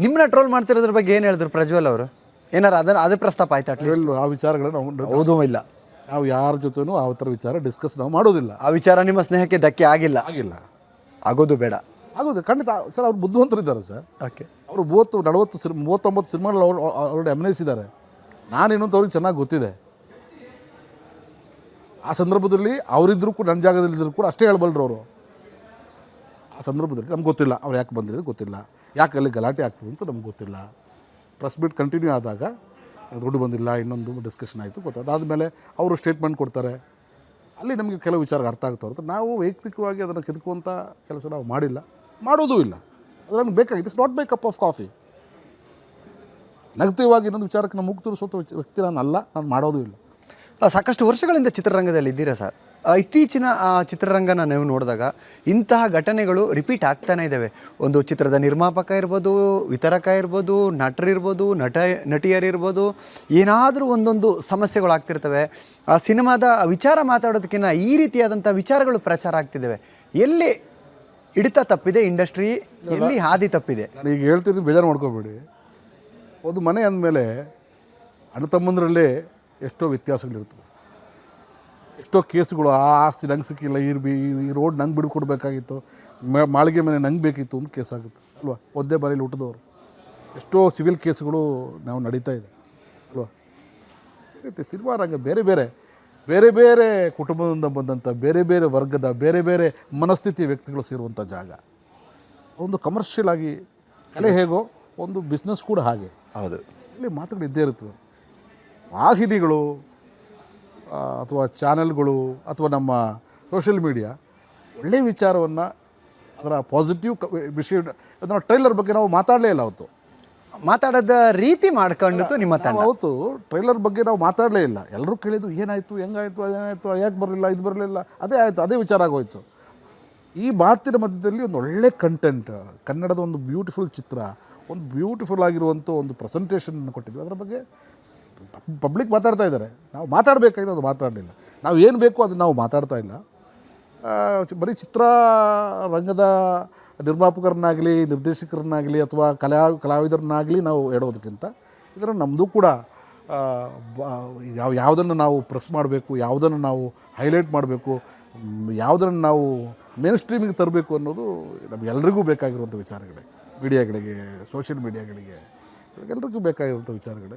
ನಿಮ್ಮನ್ನ ಟ್ರೋಲ್ ಮಾಡ್ತಿರೋದ್ರ ಬಗ್ಗೆ ಏನು ಹೇಳಿದ್ರು ಪ್ರಜ್ವಲ್ ಅವರು? ಏನಾರು ಅದೇ ಪ್ರಸ್ತಾಪ ಆಯ್ತು ಅಟ್ಲೀಸ್ಟ್? ಆ ವಿಚಾರಗಳನ್ನ ನಾವು ಹೌದು ಇಲ್ಲ, ನಾವು ಯಾರ ಜೊತೆನೂ ಆ ಥರ ವಿಚಾರ ಡಿಸ್ಕಸ್ ನಾವು ಮಾಡೋದಿಲ್ಲ. ಆ ವಿಚಾರ ನಿಮ್ಮ ಸ್ನೇಹಕ್ಕೆ ಧಕ್ಕೆ ಆಗಿಲ್ಲ, ಆಗೋದು ಬೇಡ. ಆಗೋದು ಖಂಡಿತ ಸರ್. ಅವ್ರು ಬುದ್ಧಿವಂತರಿದ್ದಾರೆ ಸರ್. ಓಕೆ, ಅವರು 39 ಸಿನಿಮಾಗಳು ಆಲ್ರೆಡಿ ಅಭಿನಯಿಸಿದ್ದಾರೆ. ನಾನೇನಂತ ಅವ್ರಿಗೆ ಚೆನ್ನಾಗಿ ಗೊತ್ತಿದೆ. ಆ ಸಂದರ್ಭದಲ್ಲಿ ಅವರಿದ್ದರೂ ಕೂಡ ನನ್ನ ಜಾಗದಲ್ಲಿದ್ದರೂ ಕೂಡ ಅಷ್ಟೇ ಹೇಳಬಲ್ಲರು ಅವರು. ಆ ಸಂದರ್ಭದಲ್ಲಿ ನಮ್ಗೆ ಗೊತ್ತಿಲ್ಲ ಅವ್ರು ಯಾಕೆ ಬಂದಿರೋದು ಗೊತ್ತಿಲ್ಲ, ಯಾಕೆ ಅಲ್ಲಿ ಗಲಾಟೆ ಆಗ್ತದೆ ಅಂತ ನಮ್ಗೆ ಗೊತ್ತಿಲ್ಲ. ಪ್ರೆಸ್ ಮೀಟ್ ಕಂಟಿನ್ಯೂ ಆದಾಗ ದುಡ್ಡು ಬಂದಿಲ್ಲ, ಇನ್ನೊಂದು ಡಿಸ್ಕಷನ್ ಆಯಿತು, ಗೊತ್ತಾದಾದಮೇಲೆ ಅವರು ಸ್ಟೇಟ್ಮೆಂಟ್ ಕೊಡ್ತಾರೆ. ಅಲ್ಲಿ ನಮಗೆ ಕೆಲವು ವಿಚಾರ ಅರ್ಥ ಆಗ್ತಾ ಇರುತ್ತೆ. ನಾವು ವೈಯಕ್ತಿಕವಾಗಿ ಅದನ್ನು ಕೆದಕುವಂಥ ಕೆಲಸ ನಾವು ಮಾಡಿಲ್ಲ, ಮಾಡೋದೂ ಇಲ್ಲ. ಅದು ನನಗೆ ಬೇಕಾಗಿದೆ. It's not my cup of coffee. ನೆಗೆಟಿವಾಗಿ ಇನ್ನೊಂದು ವಿಚಾರಕ್ಕೆ ನಾನು ಮುಗ್ದು ತೋರಿಸುವಂಥ ವ್ಯಕ್ತಿ ನಾನು ಮಾಡೋದೂ ಇಲ್ಲ. ಸಾಕಷ್ಟು ವರ್ಷಗಳಿಂದ ಚಿತ್ರರಂಗದಲ್ಲಿ ಇದ್ದೀರಾ ಸರ್. ಇತ್ತೀಚಿನ ಚಿತ್ರರಂಗನ ನೀವು ನೋಡಿದಾಗ ಇಂತಹ ಘಟನೆಗಳು ರಿಪೀಟ್ ಆಗ್ತಾನೆ ಇದ್ದಾವೆ. ಒಂದು ಚಿತ್ರದ ನಿರ್ಮಾಪಕ ಇರ್ಬೋದು, ವಿತರಕ ಇರ್ಬೋದು, ನಟರಿರ್ಬೋದು, ನಟಿಯರಿರ್ಬೋದು, ಏನಾದರೂ ಒಂದೊಂದು ಸಮಸ್ಯೆಗಳು ಆಗ್ತಿರ್ತವೆ. ಆ ಸಿನಿಮಾದ ವಿಚಾರ ಮಾತಾಡೋದಕ್ಕಿಂತ ಈ ರೀತಿಯಾದಂಥ ವಿಚಾರಗಳು ಪ್ರಚಾರ ಆಗ್ತಿದ್ದಾವೆ. ಎಲ್ಲಿ ಹಿಡಿತ ತಪ್ಪಿದೆ ಇಂಡಸ್ಟ್ರಿ, ಎಲ್ಲಿ ಹಾದಿ ತಪ್ಪಿದೆ? ನಾನು ಈಗ ಹೇಳ್ತಿದ್ದೀನಿ, ಬೇಜಾರು ಮಾಡ್ಕೋಬೇಡಿ. ಒಂದು ಮನೆ ಅಂದಮೇಲೆ ಅಣ್ಣ ತಮ್ಮಂದರಲ್ಲೇ ಎಷ್ಟೋ ವ್ಯತ್ಯಾಸಗಳಿರ್ತವೆ, ಎಷ್ಟೋ ಕೇಸುಗಳು. ಆ ಆಸ್ತಿ ನಂಗೆ ಸಿಕ್ಕಿಲ್ಲ, ಈ ರೋಡ್ ನಂಗೆ ಬಿಡ್ಕೊಡ್ಬೇಕಾಗಿತ್ತು, ಮಾಳಿಗೆ ಮನೆ ನಂಗೆ ಬೇಕಿತ್ತು ಅಂತ ಕೇಸ್ ಆಗುತ್ತೆ ಅಲ್ವಾ? ಒಂದೇ ಮನೇಲಿ ಹುಟ್ಟಿದವರು ಎಷ್ಟೋ ಸಿವಿಲ್ ಕೇಸುಗಳು ನಾವು ನಡೀತಾ ಇದೆ ಅಲ್ವಾ? ಮತ್ತು ಸಿನಿಮಾ ರಂಗ ಬೇರೆ ಬೇರೆ ಕುಟುಂಬದಿಂದ ಬಂದಂಥ ಬೇರೆ ಬೇರೆ ವರ್ಗದ ಬೇರೆ ಬೇರೆ ಮನಸ್ಥಿತಿಯ ವ್ಯಕ್ತಿಗಳು ಸೇರುವಂಥ ಜಾಗ. ಒಂದು ಕಮರ್ಷಿಯಲ್ ಆಗಿ ಕಲೆ ಹೇಗೋ ಒಂದು ಬಿಸ್ನೆಸ್ ಕೂಡ ಹಾಗೆ. ಹೌದು, ಇಲ್ಲಿ ಮಾತುಗಳು ಇದ್ದೇ ಇರ್ತವೆ. ವಾಹಿನಿಗಳು ಅಥವಾ ಚಾನೆಲ್ಗಳು ಅಥವಾ ನಮ್ಮ ಸೋಷಿಯಲ್ ಮೀಡಿಯಾ ಒಳ್ಳೆಯ ವಿಚಾರವನ್ನು, ಅದರ ಪಾಸಿಟಿವ್ ವಿಷಯ, ಅದನ್ನು ಟ್ರೈಲರ್ ಬಗ್ಗೆ ನಾವು ಮಾತಾಡಲೇ ಇಲ್ಲ. ಅವತ್ತು ಮಾತಾಡೋದ ರೀತಿ ಮಾಡ್ಕೊಂಡಿತ್ತು ನಿಮ್ಮ ತಂಡ. ಅವತ್ತು ಟ್ರೈಲರ್ ಬಗ್ಗೆ ನಾವು ಮಾತಾಡಲೇ ಇಲ್ಲ. ಎಲ್ಲರೂ ಕೇಳಿದ್ದು ಏನಾಯಿತು, ಹೆಂಗಾಯಿತು, ಅದೇನಾಯಿತು, ಯಾಕೆ ಬರಲಿಲ್ಲ, ಇದು ಬರಲಿಲ್ಲ, ಅದೇ ಆಯಿತು, ಅದೇ ವಿಚಾರ ಆಗೋಯ್ತು. ಈ ಮಾತಿನ ಮಧ್ಯದಲ್ಲಿ ಒಂದು ಒಳ್ಳೆ ಕಂಟೆಂಟ್, ಕನ್ನಡದ ಒಂದು ಬ್ಯೂಟಿಫುಲ್ ಚಿತ್ರ, ಒಂದು ಬ್ಯೂಟಿಫುಲ್ ಆಗಿರುವಂಥ ಒಂದು ಪ್ರೆಸೆಂಟೇಷನ್ ಕೊಟ್ಟಿದ್ವಿ. ಅದರ ಬಗ್ಗೆ ಪಬ್ಲಿಕ್ ಮಾತಾಡ್ತಾ ಇದ್ದಾರೆ. ನಾವು ಮಾತಾಡಬೇಕಾಗಿದೆ, ಅದು ಮಾತಾಡಲಿಲ್ಲ. ನಾವು ಏನು ಬೇಕು ಅದನ್ನು ನಾವು ಮಾತಾಡ್ತಾ ಇಲ್ಲ. ಬರೀ ಚಿತ್ರರಂಗದ ನಿರ್ಮಾಪಕರನ್ನಾಗಲಿ, ನಿರ್ದೇಶಕರನ್ನಾಗಲಿ ಅಥವಾ ಕಲಾವಿದರನ್ನಾಗಲಿ ನಾವು ಹೇಳೋದಕ್ಕಿಂತ ಇದನ್ನು ನಮ್ಮದು ಕೂಡ ಯಾವುದನ್ನು ನಾವು ಪ್ರೆಸ್ ಮಾಡಬೇಕು, ಯಾವುದನ್ನು ನಾವು ಹೈಲೈಟ್ ಮಾಡಬೇಕು, ಯಾವುದನ್ನು ನಾವು ಮೇನ್ ಸ್ಟ್ರೀಮಿಗೆ ತರಬೇಕು ಅನ್ನೋದು ನಮಗೆಲ್ಲರಿಗೂ ಬೇಕಾಗಿರುವಂಥ ವಿಚಾರಗಳೇ. ಮೀಡಿಯಾಗಳಿಗೆ, ಸೋಷಿಯಲ್ ಮೀಡಿಯಾಗಳಿಗೆ, ಎಲ್ರಿಗೂ ಬೇಕಾಗಿರುವಂಥ ವಿಚಾರಗಳೇ.